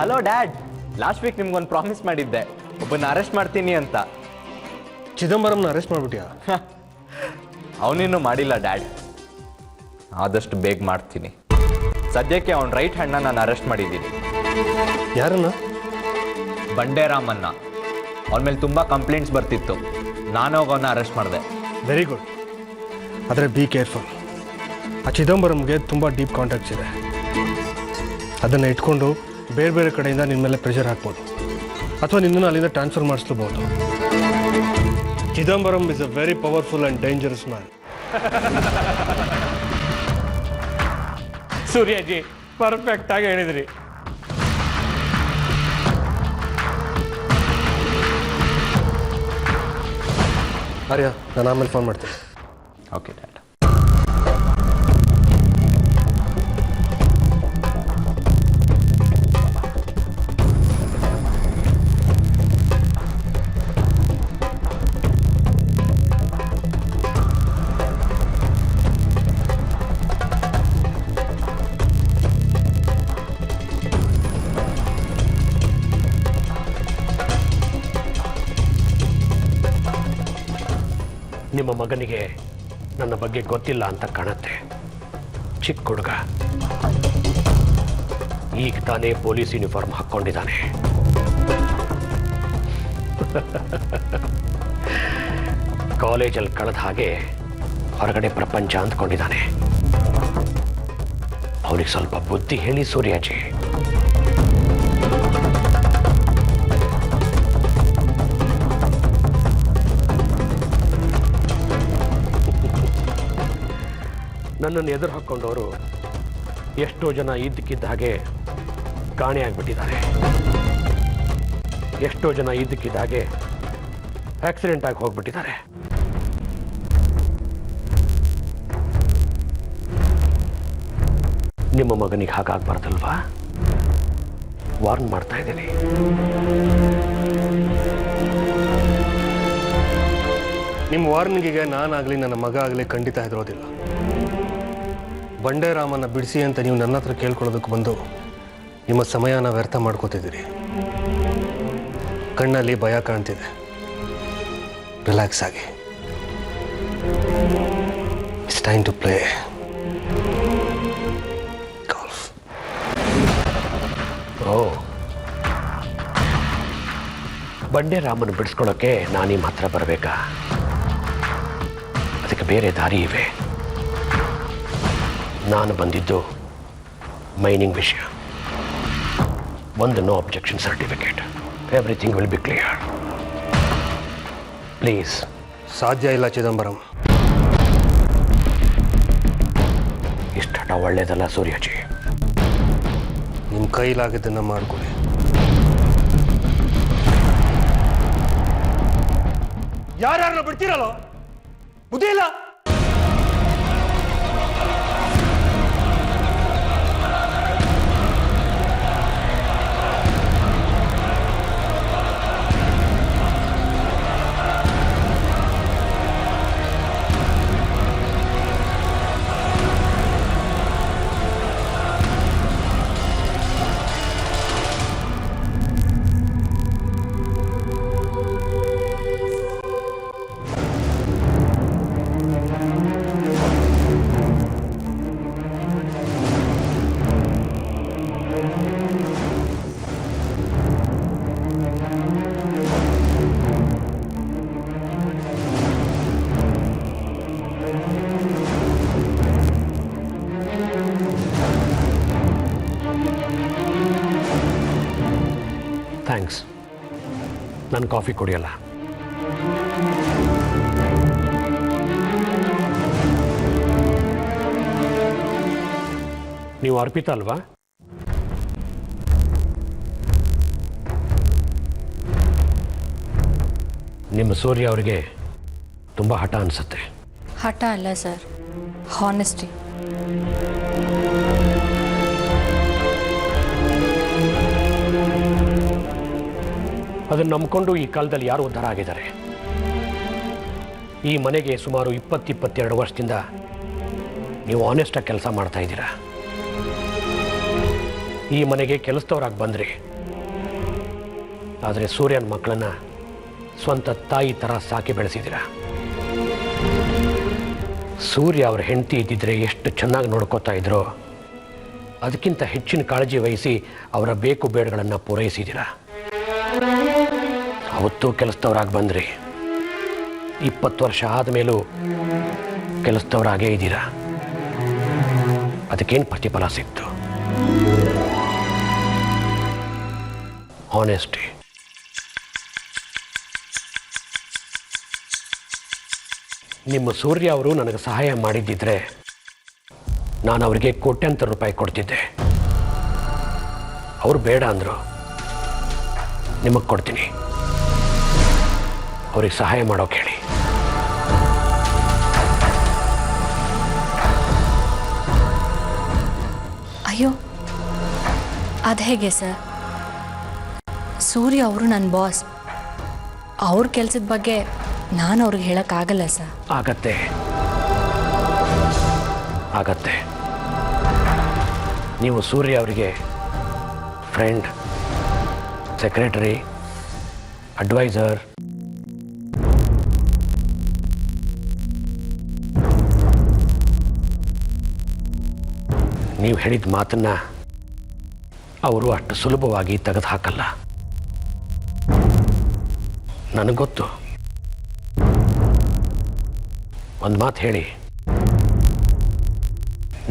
Hello dad, last week ನಿಮ್ಗೊಂದು promise ಮಾಡಿದ್ದೆ, ಒಬ್ಬನ ಅರೆಸ್ಟ್ ಮಾಡ್ತೀನಿ ಅಂತ. ಚಿದಂಬರಂನ ಅರೆಸ್ಟ್ ಮಾಡ್ಬಿಟ್ಯಾ? ಅವನಿನ್ನೂ ಮಾಡಿಲ್ಲ ಡ್ಯಾಡ್, ಆದಷ್ಟು ಬೇಗ ಮಾಡ್ತೀನಿ. ಸದ್ಯಕ್ಕೆ ಅವನ ರೈಟ್ ಹ್ಯಾಂಡ್ನ ನಾನು ಅರೆಸ್ಟ್ ಮಾಡಿದ್ದೀನಿ. ಯಾರನ್ನ? ಬಂಡೇರಾಮನ್ನ. ಅವನ ಮೇಲೆ ತುಂಬ ಕಂಪ್ಲೇಂಟ್ಸ್ ಬರ್ತಿತ್ತು, ನಾನು ಅವನ್ನ ಅರೆಸ್ಟ್ ಮಾಡಿದೆ. Very good. ಆದರೆ ಬಿ ಕೇರ್ಫುಲ್. ಆ ಚಿದಂಬರಂಗೆ ತುಂಬ ಡೀಪ್ ಕಾಂಟ್ಯಾಕ್ಟ್ಸ್ ಇದೆ. ಅದನ್ನು ಇಟ್ಕೊಂಡು ಬೇರೆ ಬೇರೆ ಕಡೆಯಿಂದ ನಿನ್ನ ಮೇಲೆ ಪ್ರೆಷರ್ ಹಾಕ್ಬೋದು, ಅಥವಾ ನಿನ್ನನ್ನು ಅಲ್ಲಿಂದ ಟ್ರಾನ್ಸ್ಫರ್ ಮಾಡಿಸ್ಲೂಬಹುದು. Chidambaram is a very powerful and dangerous man. Suryaji ಪರ್ಫೆಕ್ಟಾಗಿ ಹೇಳಿದ್ರಿ. ಆರ್ಯ, ನಾನು ಆಮೇಲೆ ಫೋನ್ ಮಾಡ್ತೀನಿ. Okay dad. ನಿಮ್ಮ ಮಗನಿಗೆ ನನ್ನ ಬಗ್ಗೆ ಗೊತ್ತಿಲ್ಲ ಅಂತ ಕಾಣುತ್ತೆ. ಚಿಕ್ಕ ಹುಡುಗ, ಈಗ ತಾನೇ ಪೊಲೀಸ್ ಯೂನಿಫಾರ್ಮ್ ಹಾಕ್ಕೊಂಡಿದ್ದಾನೆ. ಕಾಲೇಜಲ್ಲಿ ಕಳೆದ ಹಾಗೆ ಹೊರಗಡೆ ಪ್ರಪಂಚ ಅಂದ್ಕೊಂಡಿದ್ದಾನೆ. ಅವನಿಗೆ ಸ್ವಲ್ಪ ಬುದ್ಧಿ ಹೇಳಿ ಸೂರ್ಯಾಜಿ. ನನ್ನನ್ನು ಎದುರು ಹಾಕ್ಕೊಂಡವರು ಎಷ್ಟೋ ಜನ ಇದ್ದಕ್ಕಿದ್ದ ಹಾಗೆ ಕಾಣೆಯಾಗ್ಬಿಟ್ಟಿದ್ದಾರೆ. ಎಷ್ಟೋ ಜನ ಇದ್ದಕ್ಕಿದ್ದ ಹಾಗೆ ಆಕ್ಸಿಡೆಂಟ್ ಆಗಿ ಹೋಗ್ಬಿಟ್ಟಿದ್ದಾರೆ. ನಿಮ್ಮ ಮಗನಿಗೆ ಹಾಗಾಗ್ಬಾರ್ದಲ್ವಾ? ವಾರ್ನ್ ಮಾಡ್ತಾ ಇದ್ದೀನಿ. ನಿಮ್ಮ ವಾರ್ನಿಂಗಿಗೆ ನಾನಾಗಲಿ ನನ್ನ ಮಗ ಆಗಲಿ ಖಂಡಿತ ಹೆದರೋದಿಲ್ಲ. ಬಂಡೇರಾಮನ್ನ ಬಿಡಿಸಿ ಅಂತ ನೀವು ನನ್ನ ಹತ್ರ ಕೇಳ್ಕೊಳ್ಳೋದಕ್ಕೆ ಬಂದು ನಿಮ್ಮ ಸಮಯನ ವ್ಯರ್ಥ ಮಾಡ್ಕೋತಿದ್ದೀರಿ. ಕಣ್ಣಲ್ಲಿ ಭಯ ಕಾಣ್ತಿದೆ. ರಿಲ್ಯಾಕ್ಸ್ ಆಗಿ. It's time to play golf. ಓ, ಬಂಡೇರಾಮನ ಬಿಡಿಸ್ಕೊಳ್ಳೋಕ್ಕೆ ನಾನೀ ಮಾತ್ರ ಬರಬೇಕಾ? ಅದಕ್ಕೆ ಬೇರೆ ದಾರಿ ಇವೆ. ನಾನು ಬಂದಿದ್ದು ಮೈನಿಂಗ್ ವಿಷಯ. ಒಂದು no objection certificate. Everything will be clear. Please. ಸಾಧ್ಯ ಇಲ್ಲ ಚಿದಂಬರಂ. ಇಷ್ಟ ಹಠ ಒಳ್ಳೇದಲ್ಲ ಸೂರ್ಯಜಿ. ನಿಮ್ಮ ಕೈಲಾಗಿದ್ದನ್ನು ಮಾಡ್ಕೊಳ್ಳಿ. ಯಾರ್ಯಾರನ್ನ ಬಿಡ್ತೀರಲ್ಲ, ಬುದ್ಧಿ ಇಲ್ಲ. ಥ್ಯಾಂಕ್ಸ್. ನಾನು ಕಾಫಿ ಕುಡಿಯಲ್ಲ. ನೀವು ಅರ್ಪಿತಾ ಅಲ್ವಾ? ನಿಮ್ಮ ಸೂರ್ಯ ಅವರಿಗೆ ತುಂಬ ಹಠ ಅನಿಸುತ್ತೆ. ಹಠ ಅಲ್ಲ ಸರ್, ಹಾನೆಸ್ಟಿ. ಅದನ್ನು ನಂಬಿಕೊಂಡು ಈ ಕಾಲದಲ್ಲಿ ಯಾರು ಉದ್ಧಾರ ಆಗಿದ್ದಾರೆ? ಈ ಮನೆಗೆ ಸುಮಾರು 20-22 ವರ್ಷದಿಂದ ನೀವು ಆನೆಸ್ಟಾಗಿ ಕೆಲಸ ಮಾಡ್ತಾ ಇದ್ದೀರಾ. ಈ ಮನೆಗೆ ಕೆಲಸದವರಾಗಿ ಬಂದ್ರಿ. ಆದರೆ ಸೂರ್ಯನ ಮಕ್ಕಳನ್ನು ಸ್ವಂತ ತಾಯಿ ಥರ ಸಾಕಿ ಬೆಳೆಸಿದ್ದೀರ. ಸೂರ್ಯ ಅವ್ರ ಹೆಂಡತಿ ಇದ್ದಿದ್ರೆ ಎಷ್ಟು ಚೆನ್ನಾಗಿ ನೋಡ್ಕೋತಾ ಇದ್ರೋ ಅದಕ್ಕಿಂತ ಹೆಚ್ಚಿನ ಕಾಳಜಿ ವಹಿಸಿ ಅವರ ಬೇಕು ಬೇಡಗಳನ್ನು ಪೂರೈಸಿದ್ದೀರ. ಅವತ್ತೂ ಕೆಲಸದವರಾಗಿ ಬಂದ್ರಿ, 20 ವರ್ಷ ಆದಮೇಲೂ ಕೆಲಸದವರಾಗೇ ಇದ್ದೀರಾ. ಅದಕ್ಕೇನು ಪ್ರತಿಫಲ ಸಿಕ್ತು? ಆನೆಸ್ಟಿ. ನಿಮ್ಮ ಸೂರ್ಯ ಅವರು ನನಗೆ ಸಹಾಯ ಮಾಡಿದ್ದಿದ್ರೆ ನಾನು ಅವರಿಗೆ ಕೋಟ್ಯಾಂತರ ರೂಪಾಯಿ ಕೊಡ್ತಿದ್ದೆ. ಅವರು ಬೇಡ ಅಂದರು, ನಿಮಗೆ ಕೊಡ್ತೀನಿ. ಅವ್ರಿಗೆ ಸಹಾಯ ಮಾಡೋಕೆ ಹೇಳಿ. ಅಯ್ಯೋ, ಅದು ಹೇಗೆ ಸರ್? ಸೂರ್ಯ ಅವರು ನನ್ನ ಬಾಸ್. ಅವ್ರ ಕೆಲಸದ ಬಗ್ಗೆ ನಾನು ಅವ್ರಿಗೆ ಹೇಳೋಕ್ಕಾಗಲ್ಲ ಸರ್. ಆಗತ್ತೆ. ನೀವು ಸೂರ್ಯ ಅವರಿಗೆ ಫ್ರೆಂಡ್, ಸೆಕ್ರೆಟರಿ, ಅಡ್ವೈಸರ್, ನೀವು ಹೇಳಿದ ಮಾತನ್ನು ಅವರು ಅಷ್ಟು ಸುಲಭವಾಗಿ ತೆಗೆದು ಹಾಕಲ್ಲ. ನನಗೊತ್ತು. ಒಂದು ಮಾತು ಹೇಳಿ,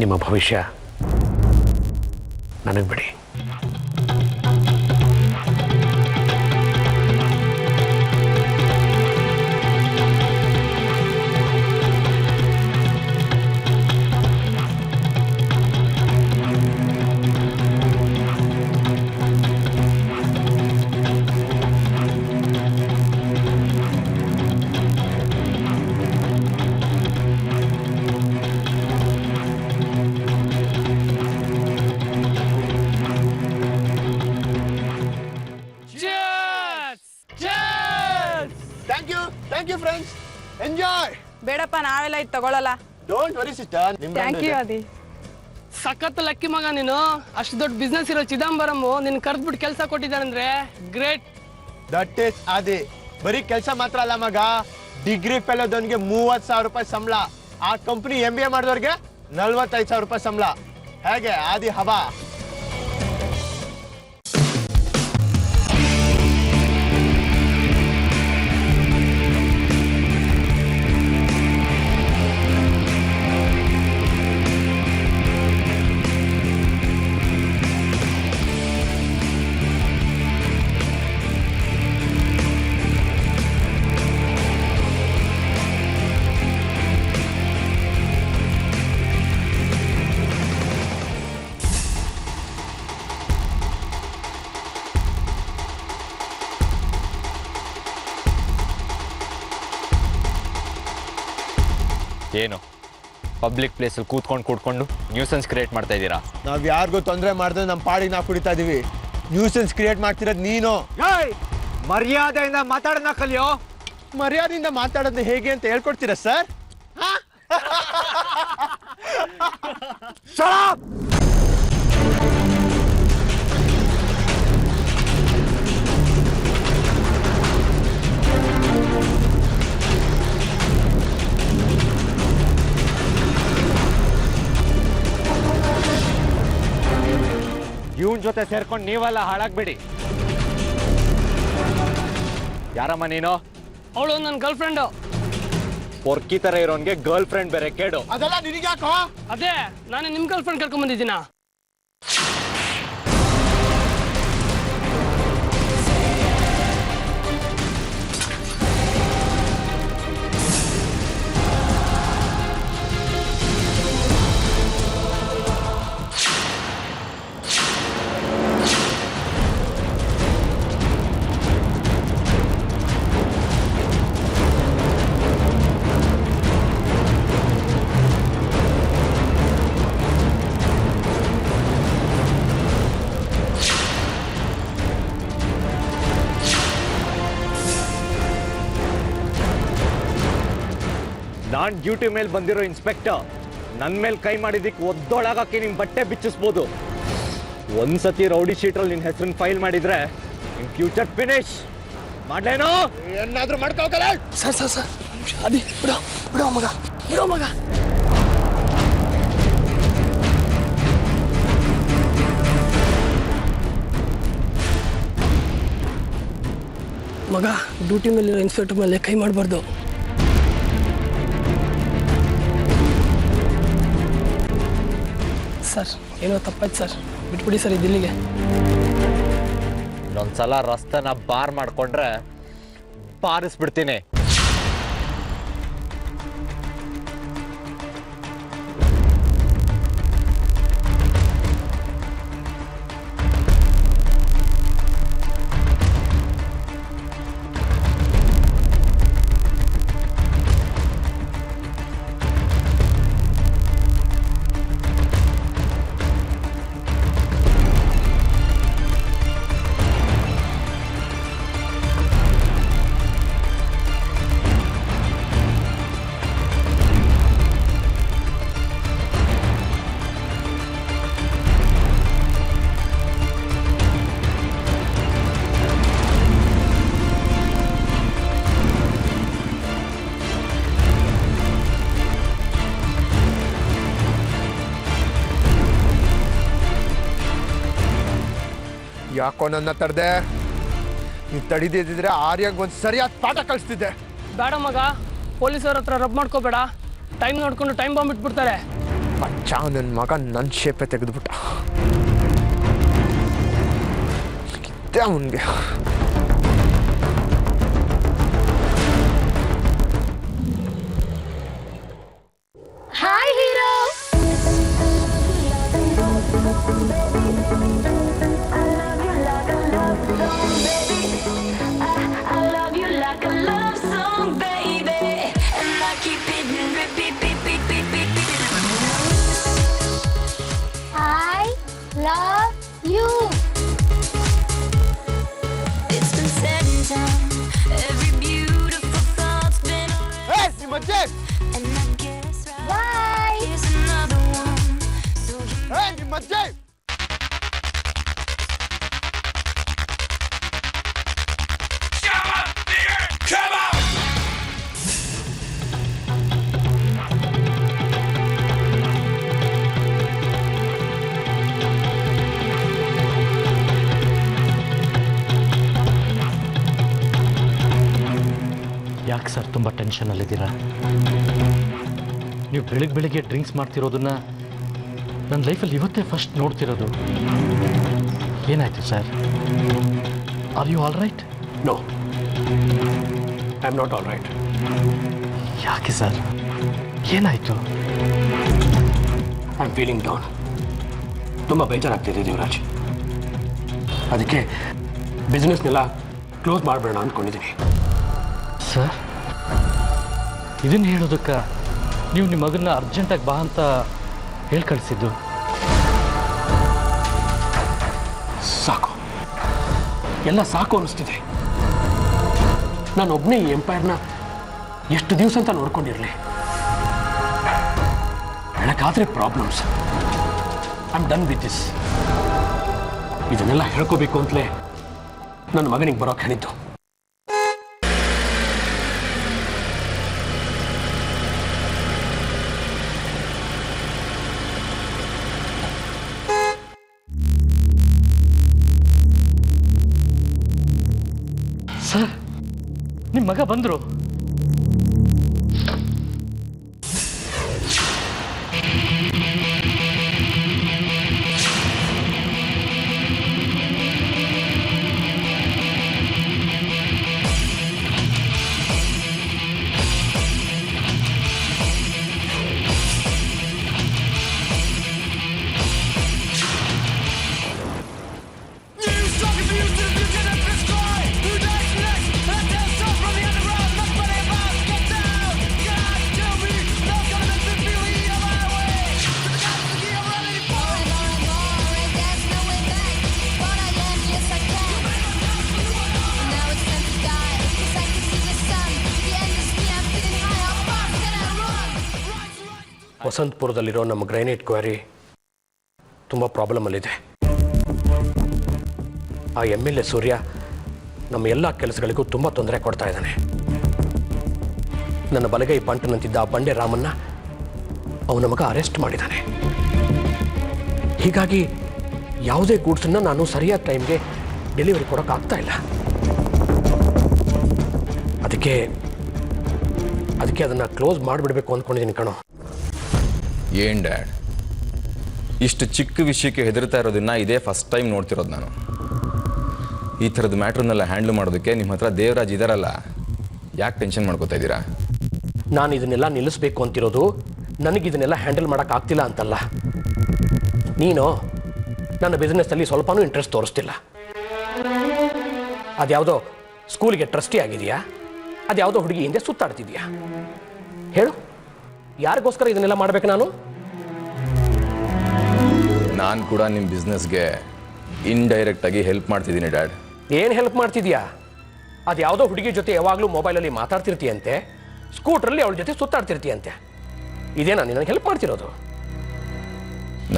ನಿಮ್ಮ ಭವಿಷ್ಯ ನನಗೆ ಬಿಡಿ. Thank you friends, enjoy. ಬೇಡಪ್ಪ, ನಾವೆಲ್ಲ ಇದು ತಗೊಳ್ಳಲ್ಲ. Don't worry sister. Thank you Adi. ಸಖತ್ ಲಕ್ಕಿ ಮಗ ನೀನು. ಅಷ್ಟು ದೊಡ್ಡ ಬಿಸ್ನೆಸ್ ಇರೋ ಚಿದಂಬರಂ ನಿನ್ ಕರೆದ್ಬಿಟ್ಟು ಕೆಲಸ ಕೊಟ್ಟಿದ್ದಾರಂದ್ರೆ ಗ್ರೇಟ್. ದಟ್ ಈಸ್ ಆದಿ. ಬರೀ ಕೆಲಸ ಮಾತ್ರ ಅಲ್ಲ ಮಗ, ಡಿಗ್ರಿ ಫೆಲೋದವನಿಗೆ 30,000 ರೂಪಾಯಿ ಸಂಬಳ, ಆ ಕಂಪನಿ MBA ಮಾಡಿದವ್ರಿಗೆ 45,000 ರೂಪಾಯಿ ಸಂಬಳ. ಹೇಗೆ ಆದಿ ಹವಾ? ಏನು ಪಬ್ಲಿಕ್ ಪ್ಲೇಸಲ್ಲಿ ಕೂತ್ಕೊಂಡು ನ್ಯೂಸೆನ್ಸ್ ಕ್ರಿಯೇಟ್ ಮಾಡ್ತಾ ಇದ್ದೀರಾ? ನಾವ್ ಯಾರಿಗೂ ತೊಂದರೆ ಮಾಡಿದ್ರೆ ನಮ್ಮ ಪಾಡಿಗೆ ನಾವು ಕುಡಿತಾ ಇದೀವಿ. ನ್ಯೂಸೆನ್ಸ್ ಕ್ರಿಯೇಟ್ ಮಾಡ್ತಿರೋದು ನೀನು. ಮರ್ಯಾದೆಯಿಂದ ಮಾತಾಡೋಣ ಕಲಿಯೋ. ಮರ್ಯಾದೆಯಿಂದ ಮಾತಾಡೋದು ಹೇಗೆ ಅಂತ ಹೇಳ್ಕೊಡ್ತೀರಾ ಸರ್? ಇವನ್ ಜೊತೆ ಸೇರ್ಕೊಂಡು ನೀವೆಲ್ಲ ಹಾಳಾಗ್ಬೇಡಿ. ಯಾರಮ್ಮ ನೀನು? ಅವಳು ನನ್ನ ಗರ್ಲ್ ಫ್ರೆಂಡು. ಪೊರ್ಕಿ ತರ ಇರೋನ್ಗೆ ಗರ್ಲ್ ಫ್ರೆಂಡ್ ಬೇರೆ ಕೇಡು. ಅದೆಲ್ಲ ನಿನಗ್ಯಾಕೋ? ಅದೇ ನಾನು ನಿಮ್ ಗರ್ಲ್ ಫ್ರೆಂಡ್ ಕರ್ಕೊಂಡ್ ಬಂದಿದ್ದೀನ. ನಾನ್ ಡ್ಯೂಟಿ ಮೇಲೆ ಬಂದಿರೋ ಇನ್ಸ್ಪೆಕ್ಟರ್ ನನ್ನ ಮೇಲೆ ಕೈ ಮಾಡಿದ್ದಕ್ಕೆ ಒದ್ದೊಳಗಾಕಿ ನಿನ್ ಬಟ್ಟೆ ಬಿಚ್ಚಿಸ್ಬೋದು. ಒಂದ್ಸತಿ ರೌಡಿ ಶೀಟ್ರಲ್ಲಿ ನಿನ್ನ ಹೆಸರನ್ನ ಫೈಲ್ ಮಾಡಿದ್ರೆ ಇನ್ ಫ್ಯೂಚರ್ ಫಿನಿಶ್ ಮಾಡ್ಲೇನೋ ಏನಾದ್ರೂ ಮಾಡ್ಕೋಕಲ್ಲ. ಸರ್ ಸರ್ ಸರ್ ಅದಿ ಬಿಡೋ ಬಿಡೋ ಮಗ ಬಿಡೋ ಮಗ. ಮಗ ಡ್ಯೂಟಿ ಮೇಲೆ ಇನ್ಸ್ಪೆಕ್ಟರ್ ಮೇಲೆ ಕೈ ಮಾಡಬಾರ್ದು. ಸರ್ ಏನೋ ತಪ್ಪಾಯ್ತು ಸರ್, ಬಿಟ್ಬಿಡಿ ಸರ್ ಇದಿಲ್ಲಿಗೆ. ಇನ್ನೊಂದ್ಸಲ ರಸ್ತೆನ ಬಾರ್ ಮಾಡ್ಕೊಂಡ್ರೆ ಬಾರಿಸ್ಬಿಡ್ತೀನಿ. ಯಾಕೋ ನನ್ನ ತಡೆದೆ? ನೀನು ತಡಿದಿದ್ರೆ ಆರ್ಯಂಗೆ ಒಂದು ಸರಿಯಾದ ಪಾಠ ಕಳಿಸ್ತಿದ್ದೆ. ಬೇಡ ಮಗ, ಪೊಲೀಸವ್ರ ಹತ್ರ ರಬ್ ಮಾಡ್ಕೋಬೇಡ. ಟೈಮ್ ನೋಡ್ಕೊಂಡು ಟೈಮ್ ಬಾಂಬ್ ಇಟ್ಬಿಡ್ತಾರೆ. ಅಚ್ಚ ನನ್ನ ಮಗ ನನ್ನ ಶೇಪೆ ತೆಗೆದುಬಿಟ್ಟ. ಅವನಿಗೆ ಹಾಯ್ ಹೀರೋ. ನಿಮ್ಮಜ್ಜೆ ನಿಮ್ಮಜ್ಜೆ ಯಾಕೆ ಸರ್ ತುಂಬ ಟೆನ್ಷನಲ್ಲಿದ್ದೀರಾ? ನೀವು ಬೆಳಿಗ್ಗೆ ಡ್ರಿಂಕ್ಸ್ ಮಾಡ್ತಿರೋದನ್ನ ನನ್ನ ಲೈಫಲ್ಲಿ ಇವತ್ತೇ ಫಸ್ಟ್ ನೋಡ್ತಿರೋದು. ಏನಾಯಿತು sir? Are you all right? No, I am not all right. ಯಾಕೆ ಸರ್, ಏನಾಯಿತು? I am feeling down. ತುಂಬ ಬೇಜಾರಾಗ್ತಿದೆ ದೇವರಾಜ್. ಅದಕ್ಕೆ ಬಿಸ್ನೆಸ್ನೆಲ್ಲ ಕ್ಲೋಸ್ ಮಾಡಿಬಿಡೋಣ ಅಂದ್ಕೊಂಡಿದ್ದೀನಿ. ಸರ್, ಇದನ್ನು ಹೇಳೋದಕ್ಕೆ ನೀವು ನಿಮ್ಮ ಮಗನ್ನ ಅರ್ಜೆಂಟಾಗಿ ಬಾ ಅಂತ ಹೇಳಿ ಕಳಿಸಿದ್ದು? ಸಾಕು, ಎಲ್ಲ ಸಾಕು ಅನ್ನಿಸ್ತಿದೆ. ನಾನೊಬ್ಬನೇ ಈ ಎಂಪೈರ್ನ ಎಷ್ಟು ದಿವಸ ಅಂತ ನೋಡ್ಕೊಂಡಿರಲಿ. ಹೇಳಕ್ಕಾದ್ರೆ problems. I am done with this. ಇದನ್ನೆಲ್ಲ ಹೇಳ್ಕೋಬೇಕು ಅಂತಲೇ ನನ್ನ ಮಗನಿಗೆ ಬರೋಕೆ ಹೇಳಿದ್ದು. ಸರ್, ನಿಮ್ಮ ಮಗ ಬಂದರು. ವಸಂತಪುರದಲ್ಲಿರೋ ನಮ್ಮ ಗ್ರೈನೇಟ್ ಕ್ವಾರಿ ತುಂಬ ಪ್ರಾಬ್ಲಮಲ್ಲಿದೆ. ಆ MLA ಸೂರ್ಯ ನಮ್ಮ ಎಲ್ಲ ಕೆಲಸಗಳಿಗೂ ತುಂಬ ತೊಂದರೆ ಕೊಡ್ತಾ ಇದ್ದಾನೆ. ನನ್ನ ಬಲಗೈ ಬಂಟನಂತಿದ್ದ ಆ ಬಂಡೆ ರಾಮನ್ನ ಅವನ ಮಗ ಅರೆಸ್ಟ್ ಮಾಡಿದ್ದಾನೆ. ಹೀಗಾಗಿ ಯಾವುದೇ ಗೂಡ್ಸನ್ನು ನಾನು ಸರಿಯಾದ ಟೈಮ್ಗೆ ಡೆಲಿವರಿ ಕೊಡೋಕ್ಕಾಗ್ತಾ ಇಲ್ಲ. ಅದಕ್ಕೆ ಅದನ್ನು ಕ್ಲೋಸ್ ಮಾಡಿಬಿಡ್ಬೇಕು ಅಂದ್ಕೊಂಡಿದ್ದೀನಿ ಕಣೋ. ಏನ್ ಡ್ಯಾಡ್, ಇಷ್ಟು ಚಿಕ್ಕ ವಿಷಯಕ್ಕೆ ಹೆದರ್ತಾ ಇರೋದನ್ನ ಇದೇ ಫಸ್ಟ್ ಟೈಮ್ ನೋಡ್ತಿರೋದು ನಾನು. ಈ ಥರದ ಮ್ಯಾಟ್ರನ್ನೆಲ್ಲ ಹ್ಯಾಂಡಲ್ ಮಾಡೋದಕ್ಕೆ ನಿಮ್ಮ ಹತ್ರ ದೇವರಾಜ್ ಇದಾರಲ್ಲ, ಯಾಕೆ ಟೆನ್ಷನ್ ಮಾಡ್ಕೋತಾ ಇದ್ದೀರಾ? ನಾನು ಇದನ್ನೆಲ್ಲ ನಿಲ್ಲಿಸಬೇಕು ಅಂತಿರೋದು ನನಗಿದನ್ನೆಲ್ಲ ಹ್ಯಾಂಡಲ್ ಮಾಡೋಕ್ಕಾಗ್ತಿಲ್ಲ ಅಂತಲ್ಲ. ನೀನು ನನ್ನ ಬಿಸ್ನೆಸ್ಸಲ್ಲಿ ಸ್ವಲ್ಪನೂ ಇಂಟ್ರೆಸ್ಟ್ ತೋರಿಸ್ತಿಲ್ಲ. ಅದ್ಯಾವುದೋ ಸ್ಕೂಲಿಗೆ ಟ್ರಸ್ಟಿ ಆಗಿದೆಯಾ? ಅದ್ಯಾವುದೋ ಹುಡುಗಿ ಹಿಂದೆ ಸುತ್ತಾಡ್ತಿದ್ಯಾ? ಹೇಳು, ಯಾರಿಗೋಸ್ಕರ ಇದನ್ನೆಲ್ಲ ಮಾಡಬೇಕು ನಾನು? ನಾನು ಕೂಡ ನಿಮ್ಮ ಬಿಸ್ನೆಸ್ಗೆ ಇಂಡೈರೆಕ್ಟಾಗಿ ಹೆಲ್ಪ್ ಮಾಡ್ತಿದ್ದೀನಿ ಡ್ಯಾಡ್. ಏನು ಹೆಲ್ಪ್ ಮಾಡ್ತಿದ್ಯಾ? ಅದ್ಯಾವುದೋ ಹುಡುಗಿ ಜೊತೆ ಯಾವಾಗಲೂ ಮೊಬೈಲಲ್ಲಿ ಮಾತಾಡ್ತಿರ್ತೀಯಂತೆ, ಸ್ಕೂಟ್ರಲ್ಲಿ ಅವಳ ಜೊತೆ ಸುತ್ತಾಡ್ತಿರ್ತೀಯಂತೆ. ಇದೇನಾ ನಿನಗೆ ಹೆಲ್ಪ್ ಮಾಡ್ತಿರೋದು?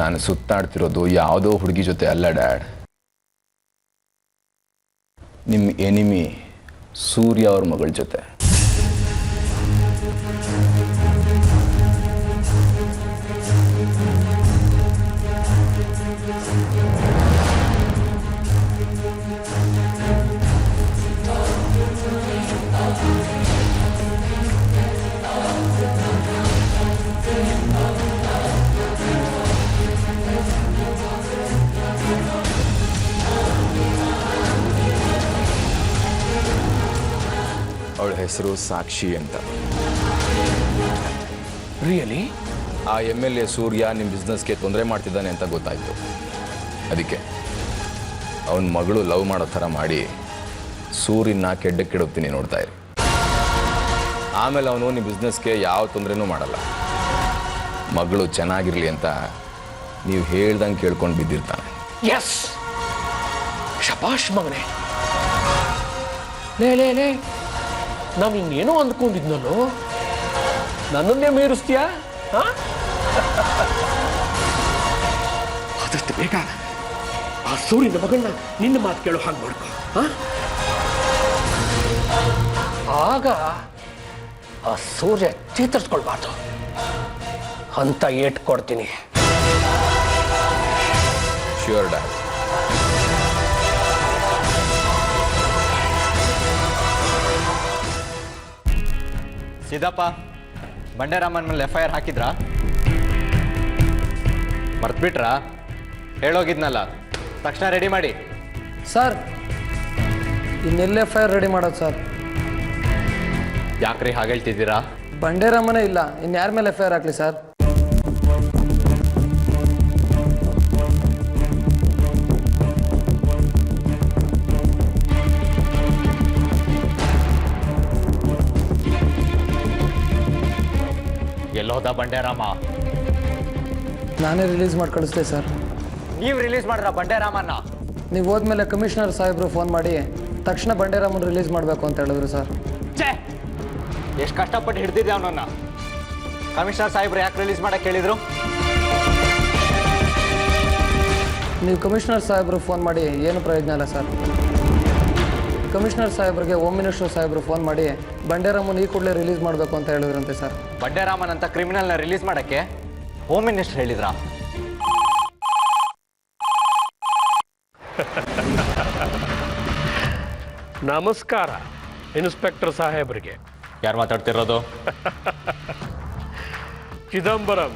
ನಾನು ಸುತ್ತಾಡ್ತಿರೋದು ಯಾವುದೋ ಹುಡುಗಿ ಜೊತೆ ಅಲ್ಲ ಡ್ಯಾಡ್, ನಿಮ್ಮ ಎನಿಮಿ ಸೂರ್ಯ ಅವ್ರ ಮಗಳ ಜೊತೆ. ಅವಳ ಹೆಸರು ಸಾಕ್ಷಿ ಅಂತ. ರಿಯಲಿ? ಆ MLA ಸೂರ್ಯ ನಿಮ್ಮ ಬಿಸ್ನೆಸ್ಗೆ ತೊಂದರೆ ಮಾಡ್ತಿದ್ದಾನೆ ಅಂತ ಗೊತ್ತಾಯಿತು. ಅದಕ್ಕೆ ಅವನ ಮಗಳು ಲವ್ ಮಾಡೋ ಥರ ಮಾಡಿ ಸೂರ್ಯನ ಕೆಡ್ಡಕ್ಕಿಡೋಗ್ತೀನಿ, ನೋಡ್ತಾ ಇರಿ. ಆಮೇಲೆ ಅವನು ನಿಮ್ಮ ಬಿಸ್ನೆಸ್ಗೆ ಯಾವ ತೊಂದರೆನೂ ಮಾಡಲ್ಲ. ಮಗಳು ಚೆನ್ನಾಗಿರಲಿ ಅಂತ ನೀವು ಹೇಳ್ದಂಗೆ ಕೇಳ್ಕೊಂಡು ಬಿದ್ದಿರ್ತಾನೆ. ಎಸ್, ಶಬಾಷ್ ಮಗನೇ. ಲೇ ನಾನು ಇನ್ನೇನೋ ಅಂದ್ಕೊಂಡಿದ್ನಲ್ಲೋ, ನನ್ನನ್ನೇ ಮೀರಿಸ್ತೀಯಾ? ಆದಷ್ಟು ಬೇಗ ಆ ಸೂರ್ಯನ ಮಗಳನ್ನ ನಿನ್ನ ಮಾತು ಕೇಳೋ ಹಾಗೆ ಮಾಡ್ಕೊ. ಆಗ ಆ ಸೂರ್ಯ ಚೇತರಿಸ್ಕೊಳ್ಬಾರ್ದು ಅಂತ ಏಟ್ ಕೊಡ್ತೀನಿ. Sure dad. ಸಿದ್ದಪ್ಪ, ಬಂಡೆರಾಮನ್ ಮೇಲೆ FIR ಹಾಕಿದ್ರಾ? ಮರ್ತ್ಬಿಟ್ರಾ? ಹೇಳೋಗಿದ್ನಲ್ಲ, ತಕ್ಷಣ ರೆಡಿ ಮಾಡಿ. ಸರ್, ಇನ್ನೆಲ್ಲ FIR ರೆಡಿ ಮಾಡೋದು ಸರ್. ಯಾಕ್ರಿ ಹಾಗೆ ಹೇಳ್ತಿದ್ದೀರಾ? ಬಂಡೆರಾಮನೇ ಇಲ್ಲ, ಇನ್ಯಾರ ಮೇಲೆ FIR ಹಾಕ್ಲಿ ಸರ್? ಎಲ್ಲೋದ ಬಂಡೆರಾಮ? ನಾನೇ ರಿಲೀಸ್ ಮಾಡಿ ಕಳಿಸ್ದೆ ಸರ್. ನೀವು ರಿಲೀಸ್ ಮಾಡ್ರ ಬಂಡೆರಾಮನ್ನ? ನೀವು ಹೋದ್ಮೇಲೆ ಕಮಿಷನರ್ ಸಾಹೇಬರು ಫೋನ್ ಮಾಡಿ ತಕ್ಷಣ ಬಂಡೆರಾಮನ್ ರಿಲೀಸ್ ಮಾಡಬೇಕು ಅಂತ ಹೇಳಿದ್ರು ಸರ್. ಛೇ, ಎಷ್ಟು ಕಷ್ಟಪಟ್ಟು ಹಿಡ್ದಿದ್ದೆ ಅವನನ್ನ. ಕಮಿಷನರ್ ಸಾಹೇಬ್ರು ಯಾಕೆ ರಿಲೀಸ್ ಮಾಡಕ್ಕೆ ಹೇಳಿದ್ರು? ನೀವು ಕಮಿಷನರ್ ಸಾಹೇಬರು ಫೋನ್ ಮಾಡಿ ಏನು ಪ್ರಯೋಜನ ಇಲ್ಲ ಸರ್. ಕಮಿಷನರ್ ಸಾಹೇಬ್ರಿಗೆ ಹೋಮ್ ಮಿನಿಸ್ಟರ್ ಸಾಹೇಬರು ಫೋನ್ ಮಾಡಿ ಬಂಡೆರಾಮನ್ ಈ ಕೂಡಲೇ ರಿಲೀಸ್ ಮಾಡಬೇಕು ಅಂತ ಹೇಳಿದ್ರಂತೆ ಸರ್. ಬಂಡೆರಾಮನ್ ಅಂತ ಕ್ರಿಮಿನಲ್ನ ರಿಲೀಸ್ ಮಾಡಕ್ಕೆ ಹೋಮ್ ಮಿನಿಸ್ಟರ್ ಹೇಳಿದ್ರಾ? ನಮಸ್ಕಾರ ಇನ್ಸ್ಪೆಕ್ಟರ್ ಸಾಹೇಬ್ರಿಗೆ. ಯಾರು ಮಾತಾಡ್ತಿರೋದು? ಚಿದಂಬರಂ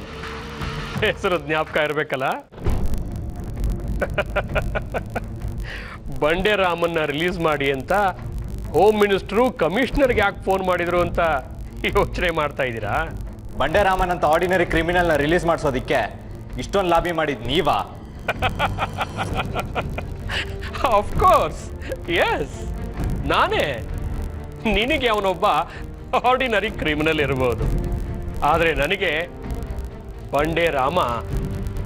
ಹೆಸರು ಜ್ಞಾಪಕ ಇರಬೇಕಲ್ಲ. ಬಂಡೆರಾಮನ್ನ ರಿಲೀಸ್ ಮಾಡಿ ಅಂತ ಹೋಮ್ ಮಿನಿಸ್ಟ್ರು ಕಮಿಷನರ್ಗೆ ಯಾಕೆ ಫೋನ್ ಮಾಡಿದ್ರು ಅಂತ ಯೋಚನೆ ಮಾಡ್ತಾ ಇದ್ದೀರಾ? ಬಂಡೆರಾಮನ್ ಅಂತ ಆರ್ಡಿನರಿ ಕ್ರಿಮಿನಲ್ನ ರಿಲೀಸ್ ಮಾಡಿಸೋದಿಕ್ಕೆ ಇಷ್ಟೊಂದು ಲಾಬಿ ಮಾಡಿದ್ ನೀವಾ? ಆಫ್ ಕೋರ್ಸ್, ಎಸ್, ನಾನೇ. ನಿನಗೆ ಅವನೊಬ್ಬ ಆರ್ಡಿನರಿ ಕ್ರಿಮಿನಲ್ ಇರಬಹುದು, ಆದರೆ ನನಗೆ ಬಂಡೆರಾಮ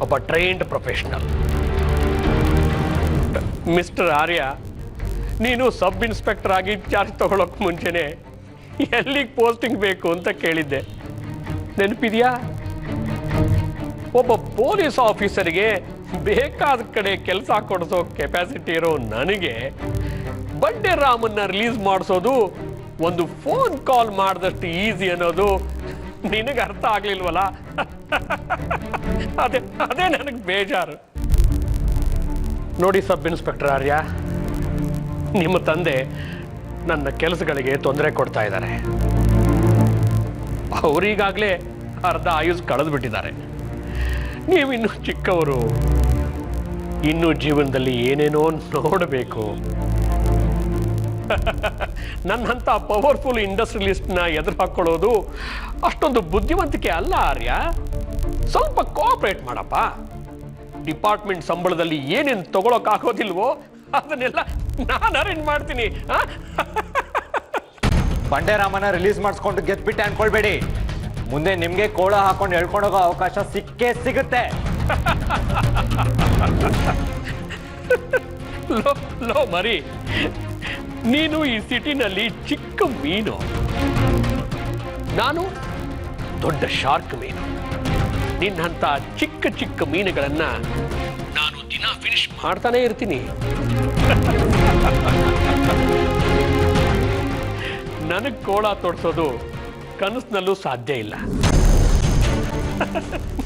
ಒಬ್ಬ ಟ್ರೈನ್ಡ್ ಪ್ರೊಫೆಷನಲ್. ಮಿಸ್ಟರ್ ಆರ್ಯ, ನೀನು ಸಬ್ ಇನ್ಸ್ಪೆಕ್ಟರ್ ಆಗಿ ಚಾರ್ಜ್ ತಗೊಳ್ಳೋಕೆ ಮುಂಚೆನೆ ಎಲ್ಲಿಗೆ ಪೋಸ್ಟಿಂಗ್ ಬೇಕು ಅಂತ ಕೇಳಿದ್ದೆ, ನೆನಪಿದೆಯಾ? ಒಬ್ಬ ಪೊಲೀಸ್ ಆಫೀಸರ್ಗೆ ಬೇಕಾದ ಕಡೆ ಕೆಲಸ ಕೊಡಿಸೋ ಕೆಪಾಸಿಟಿ ಇರೋ ನನಗೆ ಬಂಡೆ ರಾಮನ್ನ ರಿಲೀಸ್ ಮಾಡಿಸೋದು ಒಂದು ಫೋನ್ ಕಾಲ್ ಮಾಡಿದಷ್ಟು ಈಸಿ ಅನ್ನೋದು ನಿನಗೆ ಅರ್ಥ ಆಗ್ಲಿಲ್ವಲ್ಲ? ಅದೇ ಅದೇ ನನಗೆ ಬೇಜಾರು. ನೋಡಿ ಸಬ್ ಇನ್ಸ್ಪೆಕ್ಟರ್ ಆರ್ಯ, ನಿಮ್ಮ ತಂದೆ ನನ್ನ ಕೆಲಸಗಳಿಗೆ ತೊಂದರೆ ಕೊಡ್ತಾ ಇದ್ದಾರೆ. ಅವರೀಗಾಗಲೇ ಅರ್ಧ ಆಯುಸ್ ಕಳೆದು ಬಿಟ್ಟಿದ್ದಾರೆ. ನೀವಿನ್ನೂ ಚಿಕ್ಕವರು, ಇನ್ನೂ ಜೀವನದಲ್ಲಿ ಏನೇನೋ ನೋಡಬೇಕು. ನನ್ನಂಥ ಪವರ್ಫುಲ್ ಇಂಡಸ್ಟ್ರಿಯಲಿಸ್ಟ್ನ ಎದುರು ಹಾಕೊಳ್ಳೋದು ಅಷ್ಟೊಂದು ಬುದ್ಧಿವಂತಿಕೆ ಅಲ್ಲ ಆರ್ಯ. ಸ್ವಲ್ಪ ಕೋಆಪರೇಟ್ ಮಾಡಪ್ಪ. ಡಿಪಾರ್ಟ್ಮೆಂಟ್ ಸಂಬಳದಲ್ಲಿ ಏನೇನು ತಗೊಳಕ್ಕಾಗೋದಿಲ್ವೋ ಅದನ್ನೆಲ್ಲ ನಾನು ಅರೇಂಜ್ ಮಾಡ್ತೀನಿ. ಬಂಡೆರಾಮನ ರಿಲೀಸ್ ಮಾಡಿಸ್ಕೊಂಡು ಗೆದ್ಬಿಟ್ಟೆ ಅನ್ಕೊಳ್ಬೇಡಿ. ಮುಂದೆ ನಿಮ್ಗೆ ಕೋಳ ಹಾಕೊಂಡು ಹೇಳ್ಕೊಂಡೋಗೋ ಅವಕಾಶ ಸಿಕ್ಕೇ ಸಿಗುತ್ತೆ. ಲೋ ಮರಿ, ನೀನು ಈ ಸಿಟಿನಲ್ಲಿ ಚಿಕ್ಕ ಮೀನು, ನಾನು ದೊಡ್ಡ ಶಾರ್ಕ್ ಮೀನು. ನಿನ್ನಂತ ಚಿಕ್ಕ ಚಿಕ್ಕ ಮೀನುಗಳನ್ನ ನಾನು ದಿನ ಫಿನಿಶ್ ಮಾಡ್ತಾನೆ ಇರ್ತೀನಿ. ನನಗೆ ಕೋಳ ತೋಡ್ಸೋದು ಕನಸಿನಲ್ಲೂ ಸಾಧ್ಯ ಇಲ್ಲ.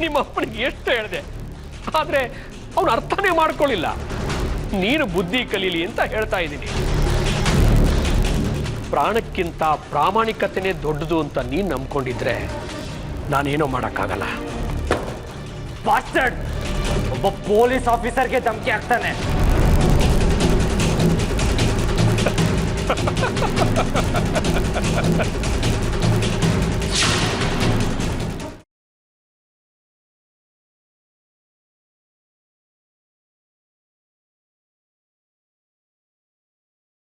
ನಿಮ್ಮ ಅಪ್ಪನಿಗೆ ಎಷ್ಟು ಹೇಳಿದೆ, ಆದ್ರೆ ಅವನು ಅರ್ಥನೇ ಮಾಡ್ಕೊಳ್ಳಿಲ್ಲ. ನೀನು ಬುದ್ಧಿ ಕಲೀಲಿ ಅಂತ ಹೇಳ್ತಾ ಇದ್ದೀನಿ. ಪ್ರಾಣಕ್ಕಿಂತ ಪ್ರಾಮಾಣಿಕತೆನೇ ದೊಡ್ಡದು ಅಂತ ನೀನು ನಂಬ್ಕೊಂಡಿದ್ರೆ ನಾನೇನೋ ಮಾಡೋಕ್ಕಾಗಲ್ಲ. ಬಾಸ್ಟರ್ಡ್! ಒಬ್ಬ ಪೊಲೀಸ್ ಆಫೀಸರ್ಗೆ ಧಮಕಿ ಹಾಕ್ತಾನೆ.